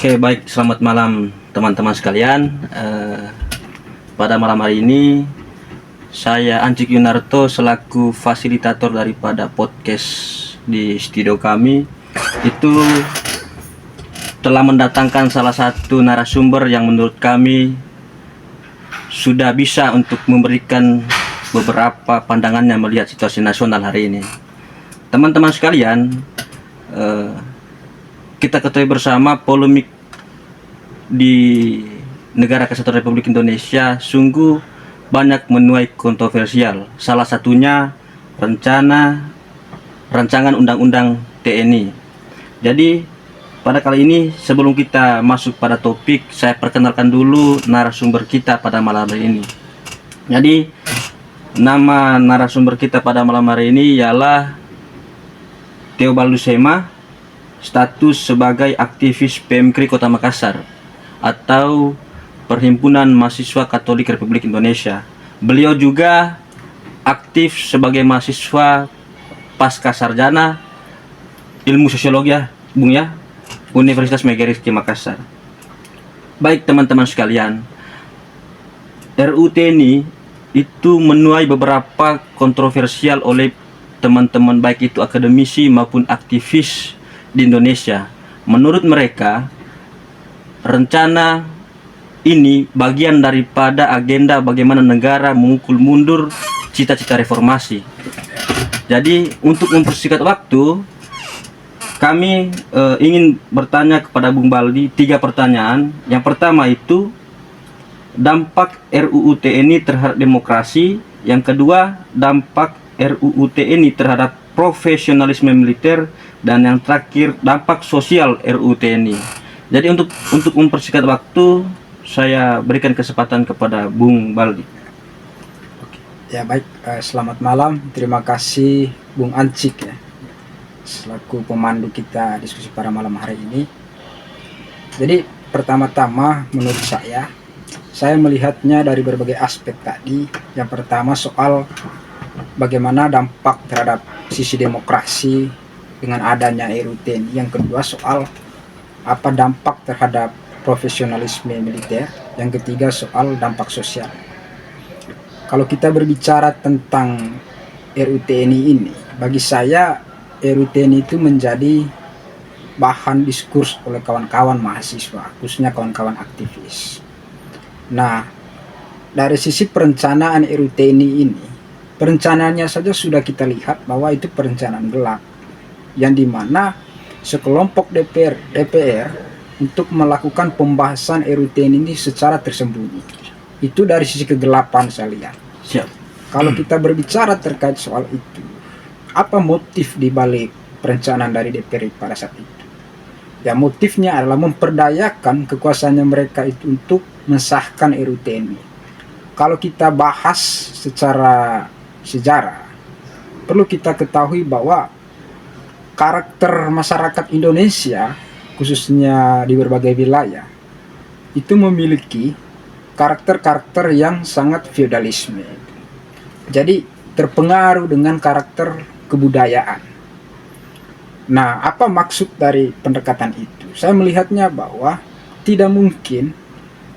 Oke, baik. Selamat malam teman-teman sekalian. Pada malam hari ini, saya Ancik Yunarto selaku fasilitator daripada podcast di studio kami itu telah mendatangkan salah satu narasumber yang menurut kami sudah bisa untuk memberikan beberapa pandangannya melihat situasi nasional hari ini. Teman-teman sekalian, kita ketahui bersama polemik di negara Kesatuan Republik Indonesia sungguh banyak menuai kontroversial. Salah satunya rancangan undang-undang TNI. Jadi pada kali ini sebelum kita masuk pada topik, saya perkenalkan dulu narasumber kita pada malam hari ini. Jadi nama narasumber kita pada malam hari ini ialah Theobaldus Hema, status sebagai aktivis PMKRI Kota Makassar atau Perhimpunan Mahasiswa Katolik Republik Indonesia. Beliau juga aktif sebagai mahasiswa pasca sarjana ilmu sosiologi ya, Bung ya, Universitas Megariski Makassar. Baik teman-teman sekalian, RUU TNI itu menuai beberapa kontroversial oleh teman-teman baik itu akademisi maupun aktivis di Indonesia. Menurut mereka, rencana ini bagian daripada agenda bagaimana negara memukul mundur cita-cita reformasi. Jadi untuk mempersingkat waktu, kami ingin bertanya kepada Bung Baldi 3 pertanyaan. Yang pertama itu dampak RUU TNI terhadap demokrasi. Yang kedua, dampak RUU TNI terhadap profesionalisme militer. Dan yang terakhir, dampak sosial RUU TNI. Jadi untuk mempersingkat waktu, saya berikan kesempatan kepada Bung Baldi. Ya baik, selamat malam. Terima kasih Bung Ancik ya, selaku pemandu kita diskusi pada malam hari ini. Jadi pertama-tama menurut saya melihatnya dari berbagai aspek tadi. Yang pertama soal bagaimana dampak terhadap sisi demokrasi dengan adanya RUU TNI. Yang kedua soal apa dampak terhadap profesionalisme militer. Yang ketiga soal dampak sosial. Kalau kita berbicara tentang RUU TNI ini, bagi saya RUU TNI itu menjadi bahan diskurs oleh kawan-kawan mahasiswa, khususnya kawan-kawan aktivis. Nah, dari sisi perencanaan RUU TNI ini, perencanaannya saja sudah kita lihat bahwa itu perencanaan gelap, yang dimana sekelompok DPR untuk melakukan pembahasan RUU TNI ini secara tersembunyi. Itu dari sisi kegelapan saya lihat. Siap. Kalau kita berbicara terkait soal itu, apa motif dibalik perencanaan dari DPR pada saat itu? Ya, motifnya adalah memperdayakan kekuasaannya mereka itu untuk mensahkan RUU TNI. Kalau kita bahas secara sejarah, perlu kita ketahui bahwa karakter masyarakat Indonesia, khususnya di berbagai wilayah, itu memiliki karakter-karakter yang sangat feodalisme. Jadi terpengaruh dengan karakter kebudayaan. Nah, apa maksud dari pendekatan itu? Saya melihatnya bahwa tidak mungkin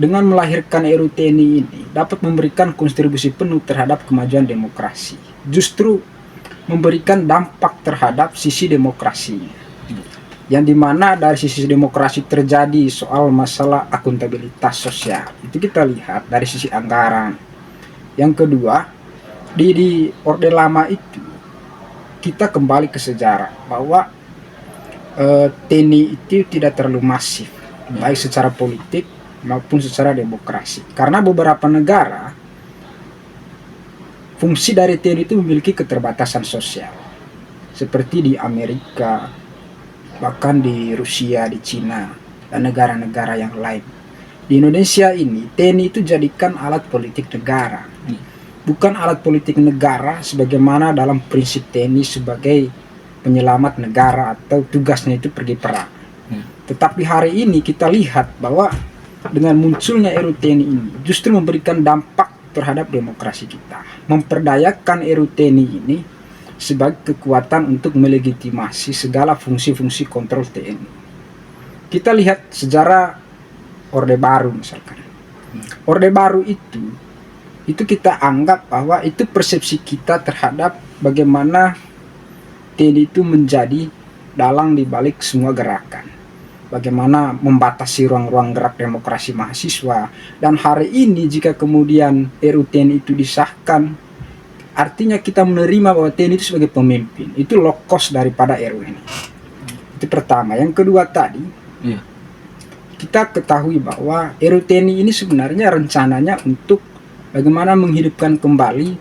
dengan melahirkan RUU TNI ini dapat memberikan kontribusi penuh terhadap kemajuan demokrasi. Justru memberikan dampak terhadap sisi demokrasinya, yang dimana dari sisi demokrasi terjadi soal masalah akuntabilitas sosial. Itu kita lihat dari sisi anggaran. Yang kedua, di Orde Lama itu kita kembali ke sejarah bahwa TNI itu tidak terlalu masif, baik secara politik maupun secara demokrasi. Karena beberapa negara, fungsi dari TNI itu memiliki keterbatasan sosial, seperti di Amerika, bahkan di Rusia, di Cina, dan negara-negara yang lain. Di Indonesia ini, TNI itu jadikan alat politik negara, bukan alat politik negara sebagaimana dalam prinsip TNI sebagai penyelamat negara atau tugasnya itu pergi perang. Tetapi hari ini kita lihat bahwa dengan munculnya RUU TNI ini justru memberikan dampak terhadap demokrasi kita, memperdayakan RUU TNI ini sebagai kekuatan untuk melegitimasi segala fungsi-fungsi kontrol TNI. kita lihat sejarah Orde Baru misalkan. Orde Baru itu kita anggap bahwa itu persepsi kita terhadap bagaimana TNI itu menjadi dalang di balik semua gerakan. Bagaimana membatasi ruang-ruang gerak demokrasi mahasiswa. Dan hari ini jika kemudian RUU TNI itu disahkan, artinya kita menerima bahwa TNI itu sebagai pemimpin. Itu lokos daripada RUU ini. Itu pertama. Yang kedua tadi, kita ketahui bahwa RUU TNI ini sebenarnya rencananya untuk bagaimana menghidupkan kembali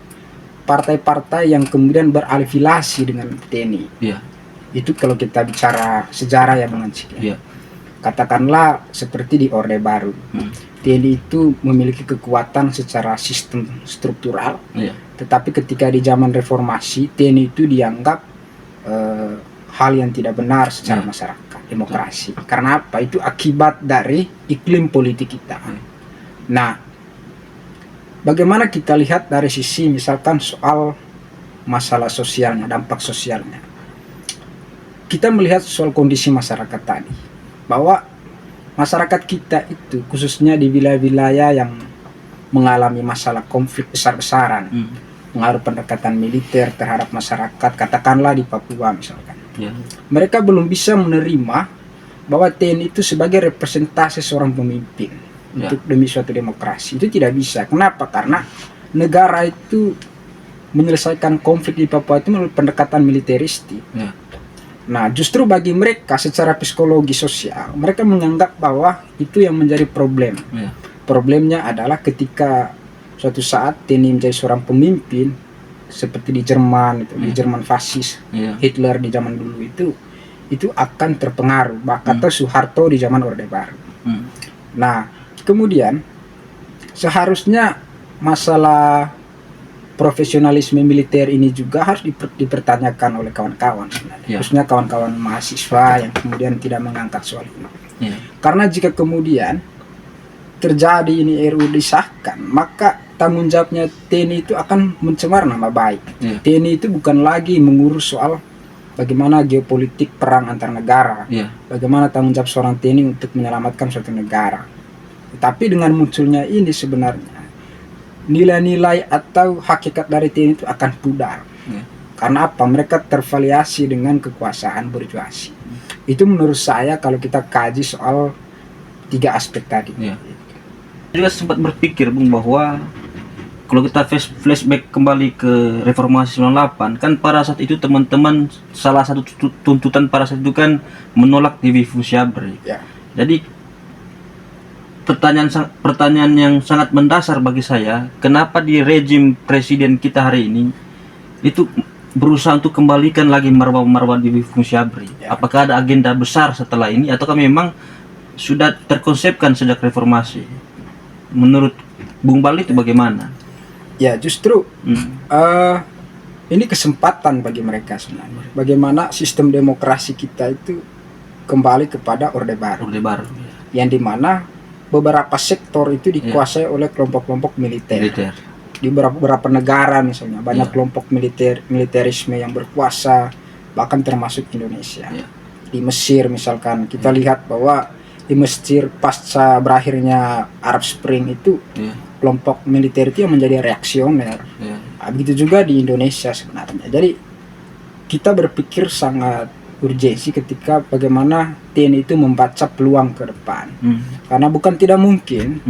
partai-partai yang kemudian berafiliasi dengan TNI. Itu kalau kita bicara sejarah ya Bang Ansik. Katakanlah seperti di Orde Baru. TNI itu memiliki kekuatan secara sistem struktural. Tetapi ketika di zaman reformasi, TNI itu dianggap hal yang tidak benar secara masyarakat demokrasi. Karena apa? Itu akibat dari iklim politik kita. Nah, bagaimana kita lihat dari sisi misalkan soal masalah sosialnya, dampak sosialnya. Kita melihat soal kondisi masyarakat tadi, bahwa masyarakat kita itu khususnya di wilayah-wilayah yang mengalami masalah konflik besar-besaran, mengaruh pendekatan militer terhadap masyarakat, katakanlah di Papua misalkan. Mereka belum bisa menerima bahwa TNI itu sebagai representasi seorang pemimpin untuk demi suatu demokrasi. Itu tidak bisa. Kenapa? Karena negara itu menyelesaikan konflik di Papua itu melalui pendekatan militeristik. Nah, justru bagi mereka secara psikologi sosial, mereka menganggap bahwa itu yang menjadi problem. Problemnya adalah ketika suatu saat TNI menjadi seorang pemimpin, seperti di Jerman, di Jerman fasis, Hitler di zaman dulu itu akan terpengaruh. Kata Soeharto di zaman Orde Baru. Nah, kemudian seharusnya masalah profesionalisme militer ini juga harus dipertanyakan oleh kawan-kawan sebenarnya. Khususnya kawan-kawan mahasiswa yang kemudian tidak mengangkat soal ini. Karena jika kemudian terjadi ini RUU disahkan, maka tanggung jawabnya TNI itu akan mencemar nama baik. TNI itu bukan lagi mengurus soal bagaimana geopolitik perang antar negara, bagaimana tanggung jawab seorang TNI untuk menyelamatkan suatu negara. Tapi dengan munculnya ini sebenarnya nilai-nilai atau hakikat dari TNI itu akan pudar. Karena apa? Mereka tervaliasi dengan kekuasaan burjuasi. Itu menurut saya kalau kita kaji soal 3 aspek tadi. Juga sempat berpikir Bung bahwa kalau kita flashback kembali ke reformasi 98, kan pada saat itu teman-teman salah satu tuntutan pada saat itu kan menolak divisi ABRI. Jadi pertanyaan yang sangat mendasar bagi saya, kenapa di rejim presiden kita hari ini itu berusaha untuk kembalikan lagi marwah divisi ABRI? Apakah ada agenda besar setelah ini ataukah memang sudah terkonsepkan sejak reformasi? Menurut Bung Bal itu bagaimana? Ya justru ini kesempatan bagi mereka sebenarnya. Bagaimana sistem demokrasi kita itu kembali kepada Orde Baru. Yang dimana beberapa sektor itu dikuasai oleh kelompok-kelompok militer. Di beberapa negara misalnya banyak kelompok militerisme yang berkuasa, bahkan termasuk Indonesia. Di Mesir misalkan kita lihat bahwa di Mesir pasca berakhirnya Arab Spring itu kelompok militer itu yang menjadi reaksioner. Begitu juga di Indonesia sebenarnya. Jadi kita berpikir sangat urgensi ketika bagaimana TNI itu membaca peluang ke depan. Karena bukan tidak mungkin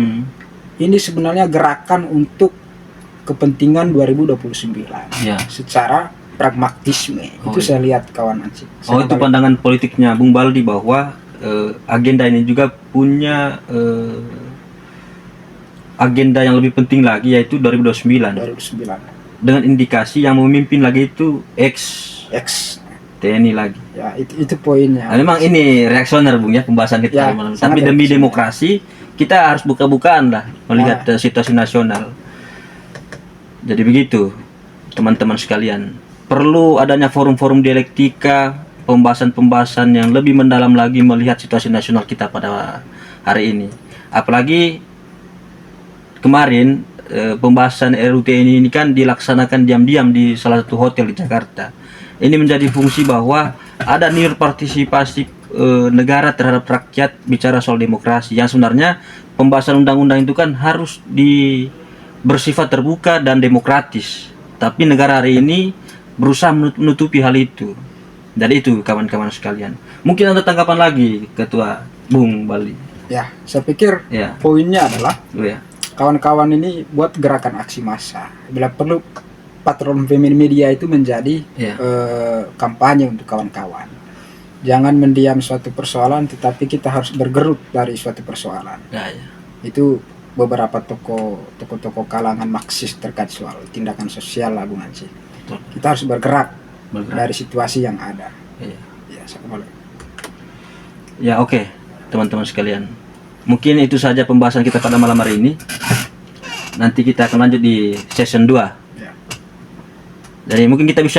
ini sebenarnya gerakan untuk kepentingan 2029 secara pragmatisme. Itu saya lihat kawan Ansik. Itu pandangan politiknya Bung Baldi bahwa agenda ini juga punya agenda yang lebih penting lagi, yaitu 2029 dengan indikasi yang memimpin lagi itu ex TNI lagi. Itu poinnya. Nah, memang ini reaksioner Bung ya pembahasan kita tapi demi demokrasi kita harus buka-bukaan lah melihat situasi nasional. Jadi begitu teman-teman sekalian, perlu adanya forum-forum dialektika, pembahasan-pembahasan yang lebih mendalam lagi melihat situasi nasional kita pada hari ini. Apalagi kemarin pembahasan RUU TNI ini kan dilaksanakan diam-diam di salah satu hotel di Jakarta. Ini menjadi fungsi bahwa ada niat partisipasi negara terhadap rakyat, bicara soal demokrasi. Yang sebenarnya pembahasan undang-undang itu kan harus bersifat terbuka dan demokratis. Tapi negara hari ini berusaha menutupi hal itu. Jadi itu kawan-kawan sekalian. Mungkin ada tanggapan lagi, Ketua Bung Bali. Ya, saya pikir Ya, poinnya adalah ya, kawan-kawan ini buat gerakan aksi massa. Bila perlu patron media itu menjadi ya, kampanye untuk kawan-kawan. Jangan mendiam suatu persoalan, tetapi kita harus bergerut dari suatu persoalan. ya, ya. Itu beberapa tokoh kalangan Marxis terkait soal tindakan sosial lah Bung Ansi. Betul. Kita harus bergerak Bergerak. dari situasi yang ada. Ya. Ya, saya boleh. Ya, oke, teman-teman sekalian. Mungkin itu saja pembahasan kita pada malam hari ini. Nanti kita akan lanjut di season 2. Ya. Jadi mungkin kita bisa